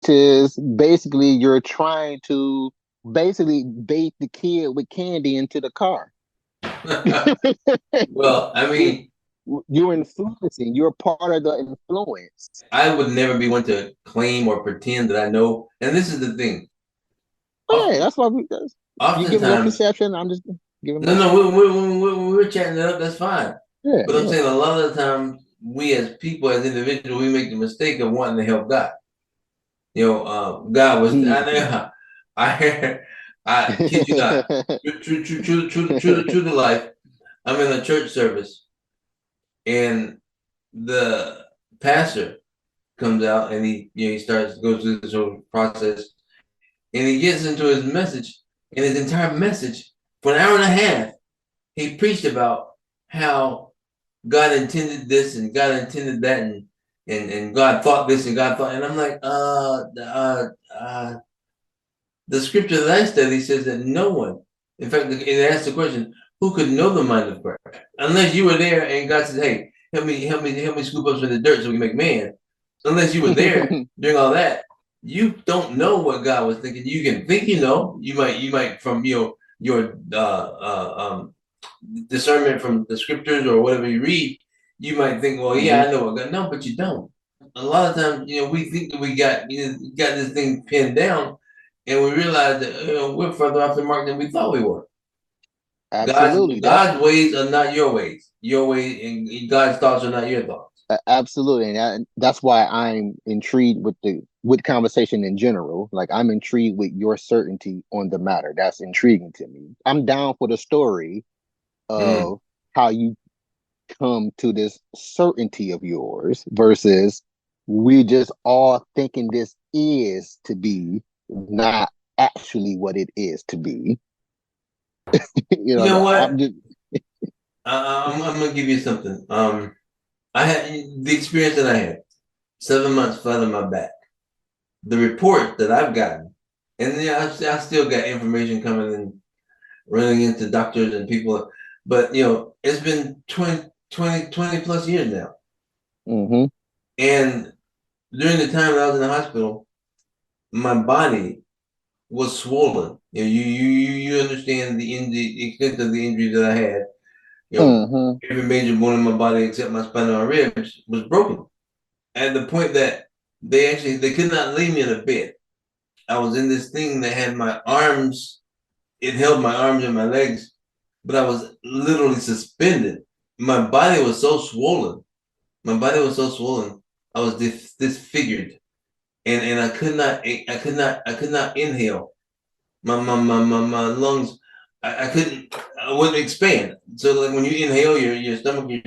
is basically you're trying to basically bait the kid with candy into the car. Well, I You're mean, you're influencing. You're part of the influence. I would never be one to claim or pretend that I know. And this is the thing. Oh, yeah, Often, that's why you give your oftentimes, perception. I'm just giving no, my no, we're chatting it up. That's fine. yeah, But I'm yeah. saying a lot of the time, we as people, as individuals, we make the mistake of wanting to help God. God was. I Mhm. know. I kid you not. True to life. I'm in a church service, and the pastor comes out, and he starts goes through this whole process, and he gets into his message, and his entire message for an hour and a half, he preached about how God intended this and God intended that, and God thought this and God thought, and I'm like, the scripture that I study says that no one, in fact, it asks the question, who could know the mind of Christ? Unless you were there and God says, hey, help me scoop up some of the dirt so we can make man. Unless you were there during all that, you don't know what God was thinking. You can think you know. You might from your discernment from the scriptures or whatever you read, you might think, well, yeah, Hmm. I know what God. No, but you don't. A lot of times, we think that we got this thing pinned down, and we realize that we're further off the mark than we thought we were. Absolutely. God's ways are not your ways. Your way and God's thoughts are not your thoughts. Absolutely, and that's why I'm intrigued with the conversation in general. Like I'm intrigued with your certainty on the matter. That's intriguing to me. I'm down for the story Mm. of how you come to this certainty of yours versus we just all thinking this is to be not actually what it is to be. You You know, know I'm what? just I'm gonna give you something. I had the experience that I had. 7 months flat on my back. The report that I've gotten, and I still got information coming in, running into doctors and people, but it's been 20 plus years now. hmm And during the time that I was in the hospital, my body was swollen. You understand the extent of the injury that I had. hmm Every major bone in my body except my spinal ribs was broken. At the point that they could not lay me in a bed. I was in this thing that had my arms. It held my arms and my legs, but I was literally suspended. My body was so swollen. My body was so swollen. I was disfigured, and I could not inhale. My lungs, I couldn't, I wouldn't expand. So like when you inhale, your stomach, your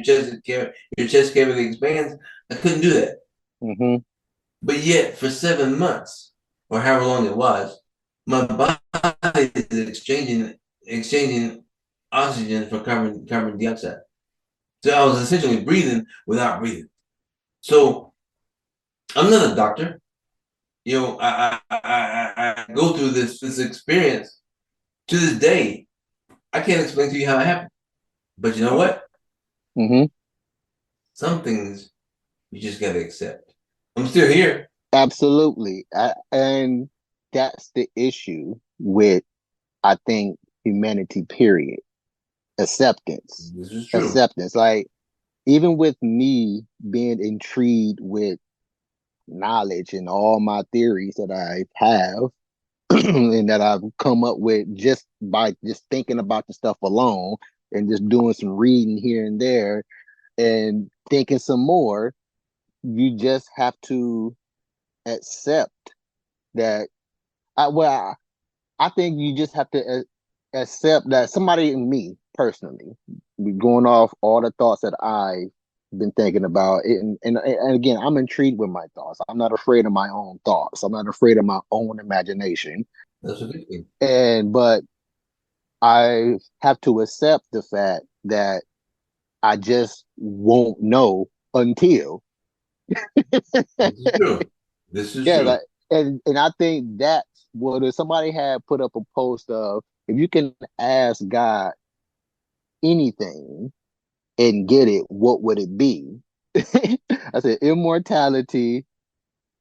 chest cavity expands. I couldn't do that. hmm But yet, for 7 months or however long it was, my body is exchanging oxygen for carbon dioxide. So I was essentially breathing without breathing. So I'm not a doctor. I go through this experience to this day. I can't explain to you how it happened. But you know what? hmm Some things you just gotta accept. I'm still here. Absolutely. And that's the issue with, I think, humanity, period. Acceptance. This is true. Acceptance. Like, even with me being intrigued with knowledge and all my theories that I have and that I've come up with just by just thinking about the stuff alone and just doing some reading here and there and thinking some more, you just have to accept that I think you just have to accept that somebody in me personally, going off all the thoughts that I've been thinking about, and again, I'm intrigued with my thoughts. I'm not afraid of my own thoughts. I'm not afraid of my own imagination. That's a good thing. But I have to accept the fact that I just won't know until. This is true. This is Yeah, true. like, and I think that's what if somebody had put up a post of if you can ask God anything and get it, what would it be? I said immortality,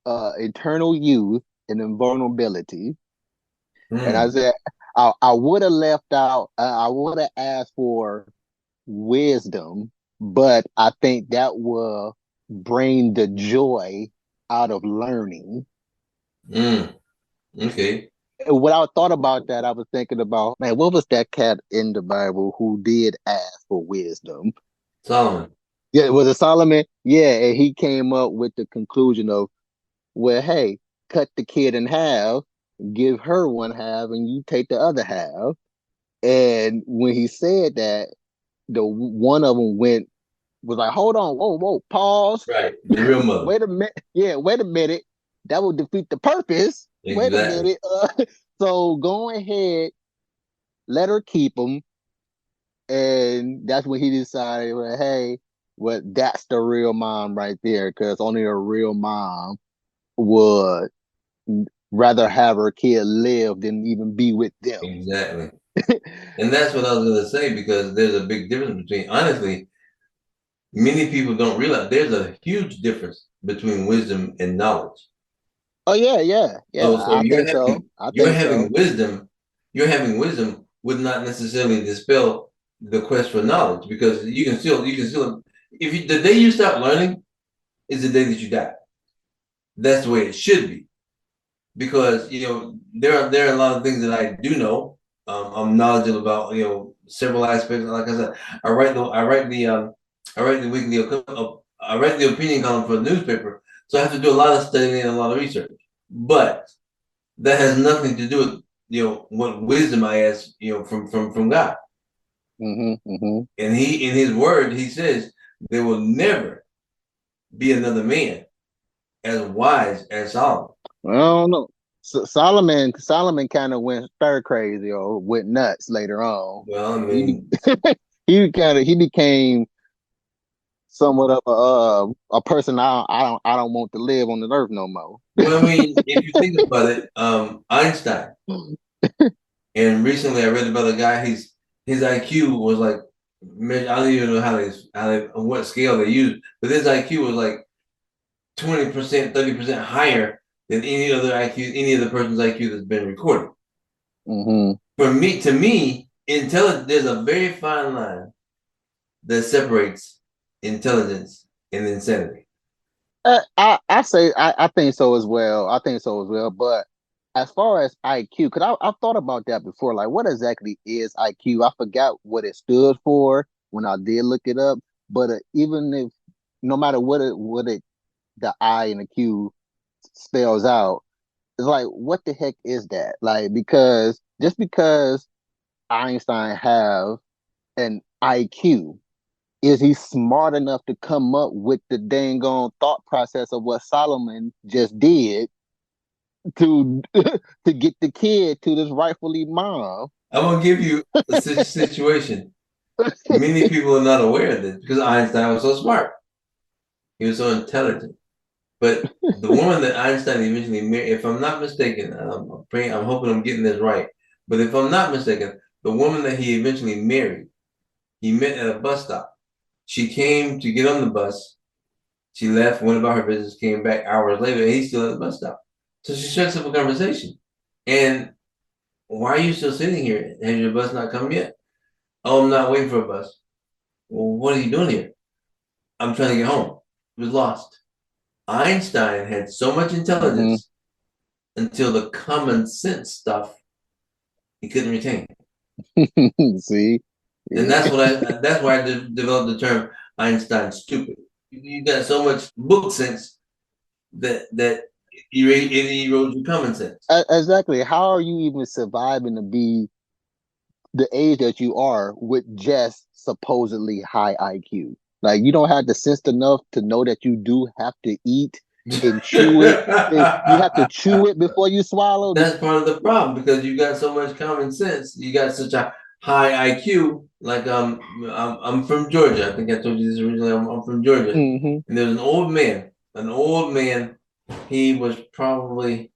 eternal youth and invulnerability. And I Hmm. said, I would have left out, I would have asked for wisdom, but I think that will bring the joy out of learning. Mm. Okay. When I thought about that, I was thinking about, man, what was that cat in the Bible who did ask for wisdom? Solomon. Yeah, was it Solomon? Yeah, and he came up with the conclusion of, well, hey, cut the kid in half, give her one half, and you take the other half. And when he said that, the one of them was like, hold on, whoa, whoa, pause. Right. The real mother. Wait a minute. Yeah, wait a minute. That would defeat the purpose. Wait a Exactly. minute. So go ahead, let her keep him. And that's when he decided, well, hey, well, that's the real mom right there, because only a real mom would rather have her kid live than even be with them. Exactly. And that's what I was gonna say because there's a big difference between honestly, many people don't realize there's a huge difference between wisdom and knowledge. Oh yeah, yeah, yeah. So I think so. I you're think having so. wisdom, you're having wisdom would not necessarily dispel the quest for knowledge because you can still if you, the day you stop learning is the day that you die. That's the way it should be because there are a lot of things that I do know. I'm knowledgeable about several aspects. Like I said, I write the weekly I write the opinion column for the newspaper, so I have to do a lot of studying and a lot of research. But that has nothing to do with what wisdom I ask from God. Hmm, hmm. And he in His Word he says there will never be another man as wise as Solomon. I don't know. Solomon kind of went stir crazy or went nuts later on. Well, I He be, mean, he became somewhat of a person I don't want to live on the earth no more. well, I mean, if you think about it, Einstein, and recently I read about a guy. His IQ was like, I don't even know what scale they use, but his IQ was like 20%, 30% higher than any other IQ, any other person's IQ that's been recorded. Hmm. To me, intelligence. There's a very fine line that separates intelligence and insanity. I think so as well. I think so as well. But as far as IQ, because I've thought about that before. Like, what exactly is IQ? I forgot what it stood for when I did look it up. But even if, no matter what it the I and the Q spells out, it's like, what the heck is that? Like, because just because Einstein have an IQ, is he smart enough to come up with the dang on thought process of what Solomon just did to to get the kid to this rightfully mom? I'm gonna give you a situation. Many people are not aware of this because Einstein was so smart. He was so intelligent. But the woman that Einstein eventually married, if I'm not mistaken, I'm praying, I'm hoping I'm getting this right. But if I'm not mistaken, the woman that he eventually married, he met at a bus stop. She came to get on the bus. She left, went about her business, came back hours later, and he's still at the bus stop. So she strikes up a conversation. And why are you still sitting here? Has your bus not come yet? Oh, I'm not waiting for a bus. Well, what are you doing here? I'm trying to get home. He was lost. Einstein had so much Hmm. intelligence until the common sense stuff he couldn't retain. See, And that's why I developed the term Einstein stupid. You got so much book sense that it erodes your common sense. exactly. How are you even surviving to be the age that you are with just supposedly high IQ? Like, you don't have the sense enough to know that you do have to eat and chew it. And you have to chew it before you swallow. That's part of the problem because you got so much common sense. You got such a high IQ. Like I'm from Georgia. I think I told you this originally. I'm from Georgia, Hmm, and there's an old man. An old man. He was probably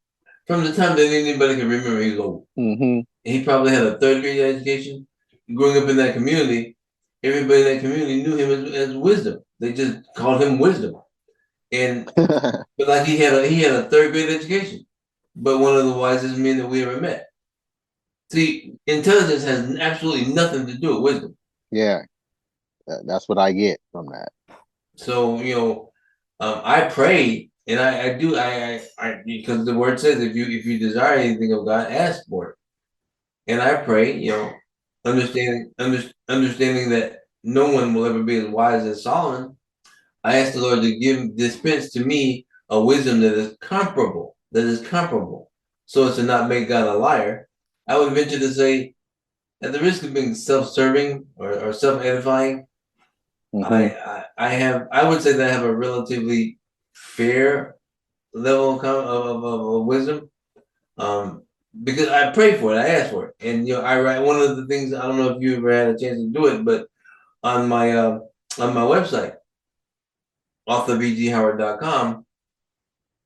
from the time that anybody can remember. He was old. hmm, And he probably had a third grade education. Growing up in that community, everybody in that community knew him as wisdom. They just called him wisdom. and but like he had a third grade education, but one of the wisest men that we ever met. See, intelligence has absolutely nothing to do with wisdom. Yeah, that's what I get from that. So I pray, and I do I because the word says if you desire anything of God, ask for it. And I pray, understanding that no one will ever be as wise as Solomon. I ask the Lord to dispense to me a wisdom that is comparable, so as to not make God a liar. I would venture to say, at the risk of being self-serving or self-edifying, Hmm. I would say that I have a relatively fair level of wisdom. Um, because I pray for it, I ask for it, and I write one of the things. I don't know if you ever had a chance to do it, but on my website, author.bghoward.com,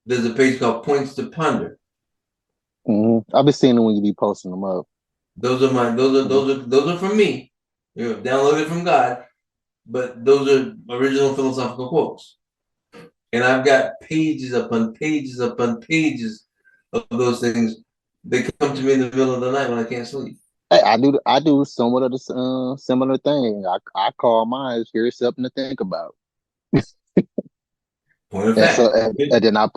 there's a page called Points to Ponder. I've been seeing them when you be posting them up. Those are my Hmm. those are from me. Downloaded from God, but those are original philosophical quotes. And I've got pages upon pages upon pages of those things. They come to me in the middle of the night when I can't sleep. Hey, I do somewhat of the similar thing. I call mine here's something to think about, Point of and so fact. and then I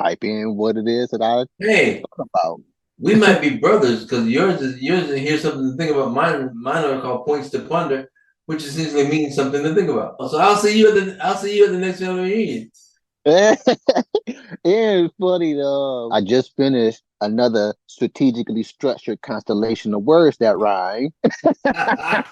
type in what it is that I Hey, thought about. we might be brothers because yours is here's something to think about. Mine are called points to ponder, which essentially means something to think about. So I'll see you at the next family reunion. It's funny though. I just finished another strategically structured constellation of words that rhyme. I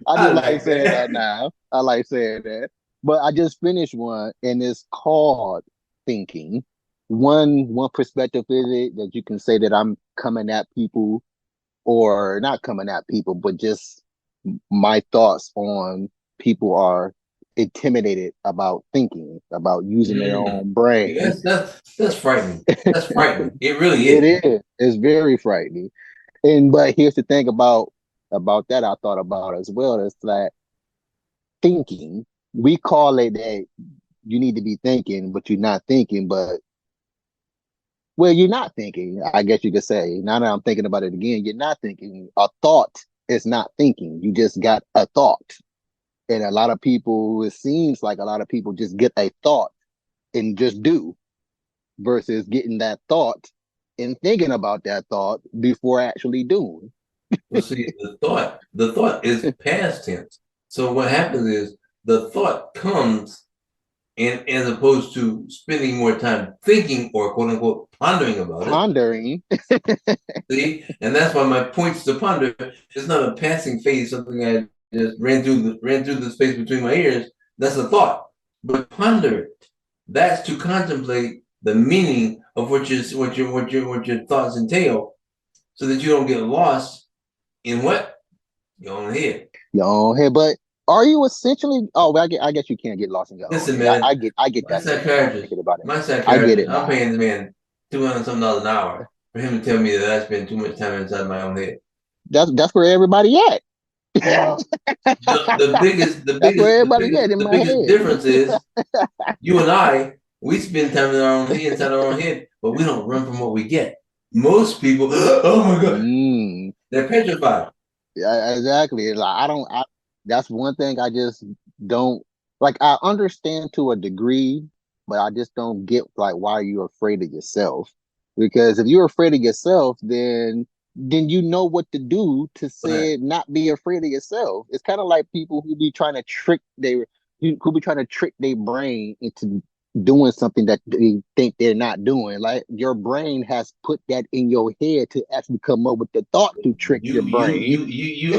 I just like like saying that that. now. I like saying that. But I just finished one and it's called thinking. One perspective is it that you can say that I'm coming at people or not coming at people, but just my thoughts on people are intimidated about thinking, about using their Mm. own Yeah, brain. that's frightening. That's frightening. It really It is. is. It's very frightening. And but here's the thing about that I thought about as well. It's that thinking, we call it that you need to be thinking, but you're not thinking, but well, you're not thinking, I guess you could say. Now that I'm thinking about it again, you're not thinking. A thought is not thinking. You just got a thought. And a lot of people, it seems like a lot of people just get a thought and just do versus getting that thought and thinking about that thought before actually doing. Well, see, the thought is past tense. So what happens is the thought comes, and as opposed to spending more time thinking or quote unquote pondering about it. Pondering. See, and that's why my points to ponder is not a passing phase, something I just ran through the space between my ears. That's a thought, but ponder it. That's to contemplate the meaning of what your thoughts entail, so that you don't get lost in what your own head. Your own head. But are you essentially? Oh, well, I guess you can't get lost in your own Listen, head. man, I get my that sense now. I'm psychiatrist, thinking about it. my I get psychiatrist, it I'm now. paying this man $200 an hour for him to tell me that I spend too much time inside my own head. That's where everybody at. The biggest the That's where biggest the everybody at biggest in the my biggest head. difference is you and I, we spend time in our own head, inside our own head, but we don't run from what we get. Most people, oh my god, Mm. they're petrified. Yeah, exactly. Like I don't. That's one thing I just don't like. I understand to a degree, but I just don't get like why you're afraid of yourself. Because if you're afraid of yourself, then you know what to do to But say not be afraid of yourself. It's kind of like people who be trying to trick their brain into doing something that they think they're not doing. Like your brain has put that in your head to actually come up with the thought to trick you your you brain. you you you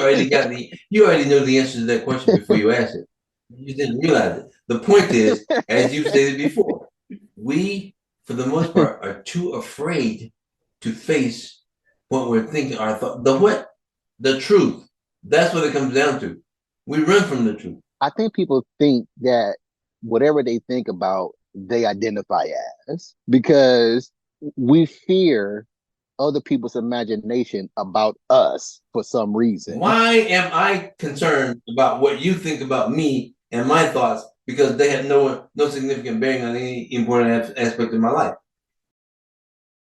already know the answer to that question before you ask it. You just didn't realize it. The point is, as you've stated before, we, for the most part, are too afraid to face what we're thinking. Our thought, the what, the truth. That's what it comes down to. We run from the truth. I think people think that whatever they think about, they identify as because we fear other people's imagination about us for some reason. Why am I concerned about what you think about me and my thoughts? because they had no significant bearing on any important aspect of my life.